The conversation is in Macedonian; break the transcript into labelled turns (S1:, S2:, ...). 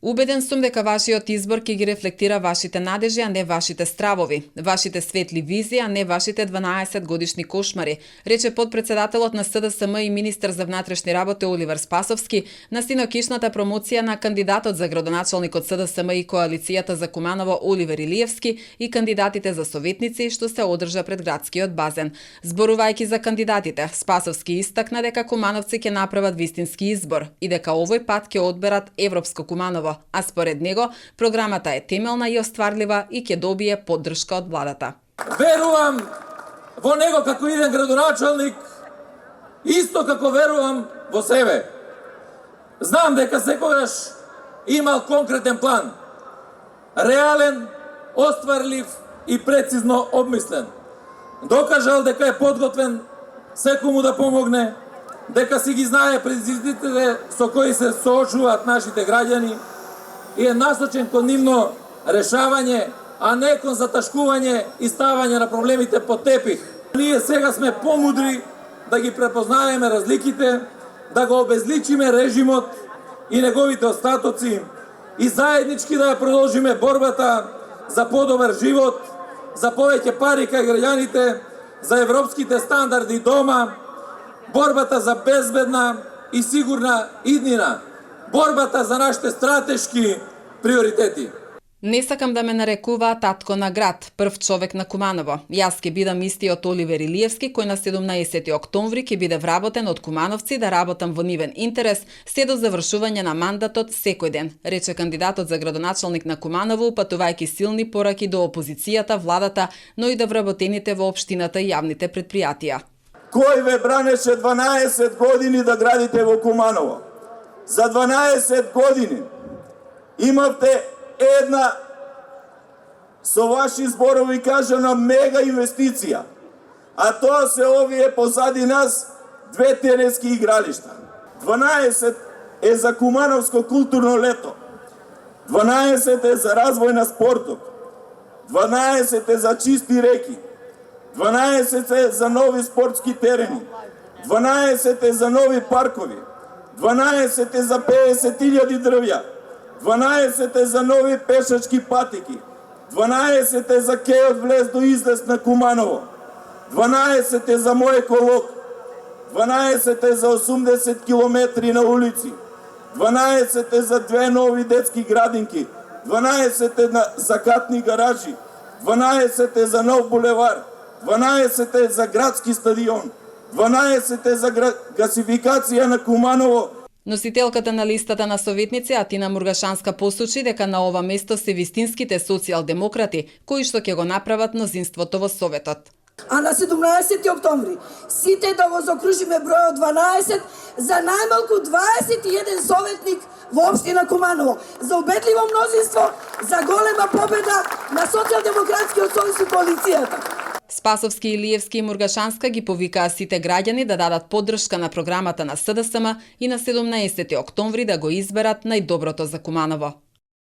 S1: Убеден сум дека вашиот избор ќе ги рефлектира вашите надежи, а не вашите стравови, вашите светли визии, а не вашите 12 годишни кошмари, рече подпредседателот на СДСМ и министер за внатрешни работи Оливер Спасовски на синокишната промоција на кандидатот за градоначалник од СДСМ и коалицијата за Куманово Оливер Илиевски и кандидатите за советници што се одржа пред градскиот базен. Зборувајќи за кандидатите, Спасовски истакна дека кумановци ќе направат вистински избор и дека овој пат ќе одберат европско Куманово, а според него програмата е темелна и остварлива и ќе добие поддршка од владата.
S2: Верувам во него како иден градоначалник, исто како верувам во себе. Знам дека секогаш имал конкретен план, реален, остварлив и прецизно обмислен. Докажал дека е подготвен секому да помогне, дека си ги знае предизвиците со кои се соочуваат нашите граѓани и е насочен кон нивно решавање, а не кон заташкување и ставање на проблемите под тепих. Ние сега сме помудри да ги препознаеме разликите, да го обезличиме режимот и неговите остатоци и заеднички да ја продолжиме борбата за подобар живот, за повеќе пари кај граѓаните, за европските стандарди дома, борбата за безбедна и сигурна иднина, борбата за нашите стратешки приоритети.
S1: Не сакам да ме нарекуваат татко на град, прв човек на Куманово. Јас ќе бидам истиот Оливер Илиевски, кој на 17 октомври ќе биде вработен од кумановци да работам во нивен интерес се до завршување на мандатот секој ден, рече кандидатот за градоначалник на Куманово, упатувајќи силни пораки до опозицијата, владата, но и до вработените во општината и јавните предпријатија.
S3: Кој ве бранеше 12 години да градите во Куманово? За 12 години имавте една, со ваши зборови кажана, мега инвестиција, а тоа се овие позади нас две теренски игралишта. 12 е за Кумановско културно лето, 12 е за развој на спортот, 12 е за чисти реки, 12 е за нови спортски терени, 12 е за нови паркови, 12 е за 50.000 дрвја, 12 е за нови пешачки патики, 12 е за кејот влез до излез на Куманово, 12 е за мој еколог, 12 е за 80 километри на улици, 12 е за две нови детски градинки, 12 е за катни гаражи, 12 е за нов булевар, 12 е за градски стадион, 12 е за гасификација на Куманово.
S1: Носителката на листата на советници Атина Мургашанска посочи дека на ова место се вистинските социјалдемократи кои што ќе го направат мнозинството во Советот.
S4: А на 17 октомври сите да го закружиме бројот 12 за најмалку 21 советник во општина Куманово, за убедливо мнозинство, за голема победа на Социјалдемократскиот сојуз и коалицијата.
S1: Спасовски, Илиевски и Мургашанска ги повикаа сите граѓани да дадат поддршка на програмата на СДСМ и на 17 октомври да го изберат најдоброто за Куманово.